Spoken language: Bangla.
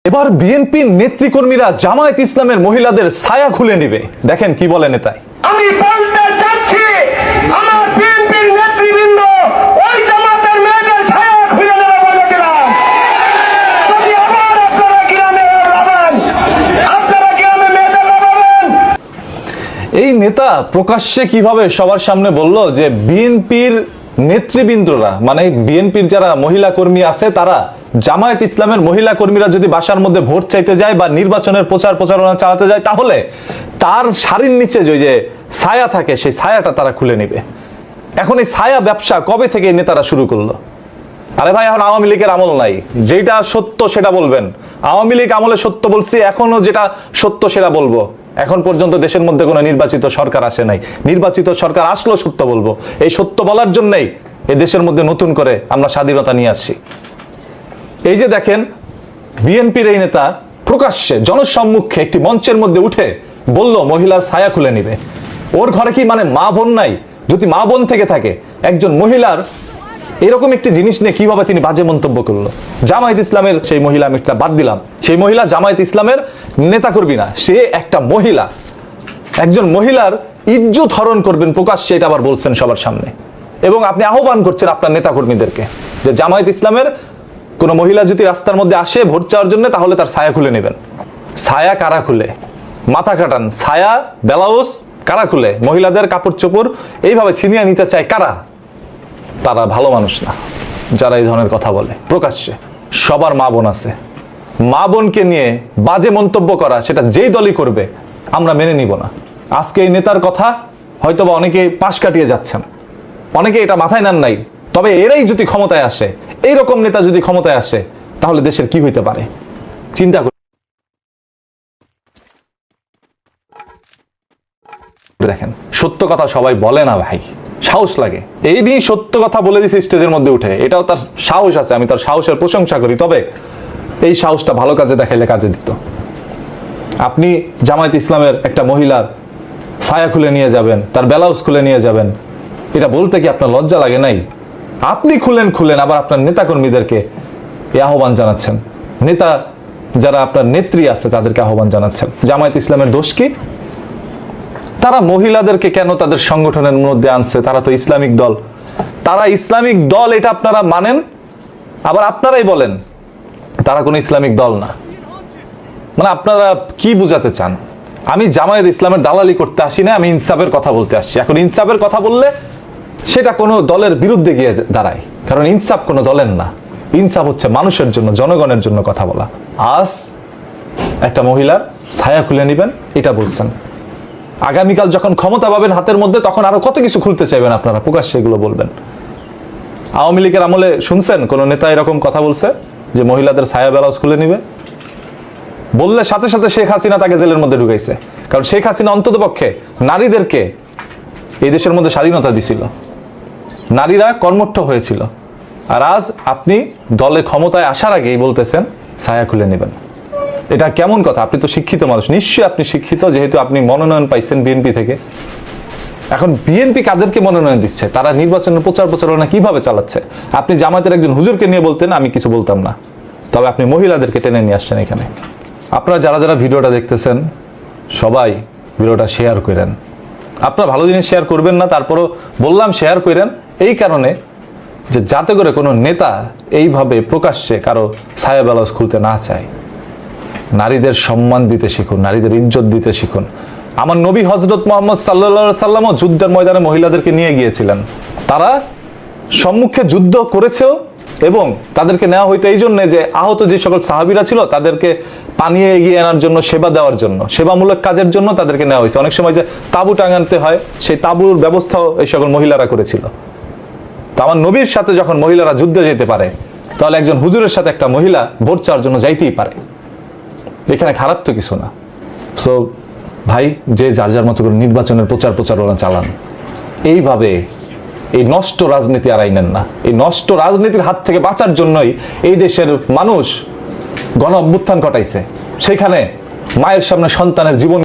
এবার বিএনপির নেতৃকর্মীরা জামায়াত ইসলামের মহিলাদের ছায়া খুলে নেবে। দেখেন কি বলে নেতাই। আমি বলতে চাচ্ছি আমার বিএনপির নেতৃবৃন্দ ওই জামাতের মেয়েদের ছায়া খুলে নেবে বলে দিলাম। যদি আবার আপনারা গ্রামে লাগান, আপনারা গ্রামে মেয়েদের লাগাবেন। এই নেতা প্রকাশ্যে কিভাবে সবার সামনে বলল যে বিএনপির নেতৃবৃন্দরা মানে বিএনপির যারা মহিলা কর্মী আছে তারা জামায়াত ইসলামের মহিলা কর্মীরা যদি বাসার মধ্যে ভোট চাইতে যায় বা নির্বাচনের প্রচারণা চালাতে যায় তাহলে তার শাড়ির নিচে যে ছায়া থাকে সেই ছায়াটা তারা খুলে নেবে। এখন এই ছায়া ব্যবসা কবে থেকে এই নেতারা শুরু করলো? আরে ভাই, এখন আওয়ামী লীগের আমল নাই, যেটা সত্য সেটা বলবেন। আওয়ামী লীগ আমলে সত্য বলছি, এখনো যেটা সত্য সেটা বলবো। এখন পর্যন্ত দেশের মধ্যে কোনো নির্বাচিত সরকার আসে নাই, নির্বাচিত সরকার আসলো সত্য বলবো। এই সত্য বলার জন্যই এই দেশের মধ্যে নতুন করে আমরা স্বাধীনতা নিয়ে আসছি। এই যে দেখেন বিএনপির এই নেতা প্রকাশ্যে জনসম্মুখে একটি মঞ্চের মধ্যে উঠে বলল মহিলার ছায়া খুলে নিবে। ওর ঘরে কি মানে মা বোন নাই? যদি মা বোন থেকে থাকে একজন মহিলার এরকম একটি জিনিস নিয়ে কিভাবে তিনি বাজে মন্তব্য করলো? জামায়াত ইসলামের সেই মহিলা, আমি একটা বাদ দিলাম, সেই মহিলা জামায়াত ইসলামের নেতা কর্মী না, সে একটা মহিলা। একজন মহিলার ইজ্জত হরণ করবেন প্রকাশ্যে, এটা আবার বলছেন সবার সামনে। এবং আপনি আহ্বান করছেন আপনার নেতা কর্মীদেরকে যে জামায়াত ইসলামের কোন মহিলা যদি রাস্তার মধ্যে আসে ভোট চাওয়ার জন্য তাহলে তার ছায়া খুলে নেবেন। ছায়া কারা খুলে? মাথা কাটান। ছায়া ব্লাউজ কারা খুলে? মহিলাদের কাপড় চোপড় এইভাবে ছিনিয়ে নিতে চায় কারা? তারা ভালো মানুষ না যারা এই ধরনের কথা বলে প্রকাশ্যে। সবার মা বোন আছে, মা বোনকে নিয়ে বাজে মন্তব্য করা সেটা যেই দলই করবে আমরা মেনে নিব না। আজকে এই নেতার কথা হয়তোবা অনেকে পাশ কাটিয়ে যাচ্ছেন, অনেকে এটা মাথায় নেন নাই। তবে এরাই যদি ক্ষমতায় আসে, এইরকম নেতা যদি ক্ষমতায় আসে তাহলে দেশের কি হইতে পারে চিন্তা করে দেখেন। সত্য কথা সবাই বলে না ভাই, সাহস লাগে। এই নিয়ে সত্য কথা বলে দিছে স্টেজের মধ্যে উঠে, এটাও তার সাহস আছে, আমি তার সাহসের প্রশংসা করি। তবে এই সাহসটা ভালো কাজে দেখাইলে কাজে দিত। আপনি জামায়াত ইসলামের একটা মহিলার ছায়া খুলে নিয়ে যাবেন, তার ব্লাউজ খুলে নিয়ে যাবেন, এটা বলতে কি আপনার লজ্জা লাগে নাই? আপনি খুলেন আবার আপনার নেতা কর্মীদেরকে এই আহ্বান জানাচ্ছেন। নেতা যারা আপনার নেত্রী আছে তাদেরকে আহ্বান জানাচ্ছেন। জামায়াত ইসলামের দোষ কি? তারা মহিলাদেরকে কেন তাদের সংগঠনের মধ্যে আনছে? তারা তো ইসলামিক দল, তারা ইসলামিক দল, এটা আপনারা মানেন, আবার আপনারাই বলেন তারা কোনো ইসলামিক দল না। মানে আপনারা কি বুঝাতে চান? আমি জামায়াত ইসলামের দালালি করতে আসি না, আমি ইনসাফের কথা বলতে আসছি। এখন ইনসাফের কথা বললে সেটা কোনো দলের বিরুদ্ধে গিয়ে দাঁড়ায়, কারণ ইনসাফ কোনো দলের না। ইনসাফ হচ্ছে মানুষের জন্য, জনগণের জন্য কথা বলা। আজ একটা মহিলার ছায়া খুলে নেবেন এটা বলছেন, আগামীকাল যখন ক্ষমতা পাবেন হাতের মধ্যে তখন আরো কত কিছু খুলতে চাইবেন আপনারা, প্রকাশ্যে এগুলো বলবেন। আওয়ামী লীগের আমলে শুনছেন কোন নেতা এরকম কথা বলছে যে মহিলাদের ছায়া ব্লাউজ খুলে নিবে? বললে সাথে সাথে শেখ হাসিনা তাকে জেলের মধ্যে ঢুকাইছে, কারণ শেখ হাসিনা অন্ততপক্ষে নারীদেরকে এই দেশের মধ্যে স্বাধীনতা দিছিল, নারীরা কর্মঠ হয়েছিল। আর আজ আপনি দলে ক্ষমতায় আসার আগেই বলতেছেন ছায়া খুলে নেবেন। এটা কেমন কথা? আপনি তো শিক্ষিত মানুষ, নিশ্চয়ই আপনি শিক্ষিত, যেহেতু আপনি মনোনয়ন পাইছেন বিএনপি থেকে। এখন বিএনপি কাদেরকে মনোনয়ন দিচ্ছে? তারা নির্বাচনের প্রচারণা কিভাবে চালাচ্ছে? আপনি জামায়াতের একজন হুজুরকে নিয়ে বলতেন, আমি কিছু বলতাম না। তবে আপনি মহিলাদেরকে টেনে নিয়ে আসছেন এখানে। আপনারা যারা যারা ভিডিওটা দেখতেছেন সবাই ভিডিওটা শেয়ার করেন। আপনারা ভালো জিনিস শেয়ার করবেন না, তারপরও বললাম শেয়ার করেন এই কারণে যে যাতে করে কোনো নেতা এইভাবে প্রকাশ্যে কারো ছায়া ব্লাউজ খুলতে না চায়। নারীদের সম্মান দিতে শিখুন, নারীদের ইজ্জত দিতে শিখুন। আমার নবী হযরত মুহাম্মদ সাল্লাল্লাহু আলাইহি সাল্লামও যুদ্ধের ময়দানে মহিলাদেরকে নিয়ে গিয়েছিলেন। তারা সম্মুখে যুদ্ধ করেছেও এবং তাদেরকে নেওয়া হইতো এই জন্য যে আহত যে সকল সাহাবীরা ছিল তাদেরকে পানি এগিয়ে আনার জন্য, সেবা দেওয়ার জন্য, সেবামূলক কাজের জন্য তাদেরকে নেওয়া হয়েছে। অনেক সময় যে তাঁবু টাঙাতে হয় সেই তাঁবুর ব্যবস্থাও এই সকল মহিলারা করেছিল। তো আমার নবীর সাথে যখন মহিলারা যুদ্ধে যেতে পারে তাহলে একজন হুজুরের সাথে একটা মহিলা ভোট চাওয়ার জন্য যাইতেই পারে, এখানে খারাপ তো কিছু না। সো ভাই, যে যার যার মতো করে নির্বাচনের প্রচারণা চালান। এইভাবে এই নষ্ট রাজনীতি আর আইনেন না। এই নষ্ট রাজনীতির হাত থেকে বাঁচার জন্যই এই দেশের মানুষ গণ অভ্যুত্থান ঘটাইছে। সেখানে মায়ের সামনে সন্তানের জীবন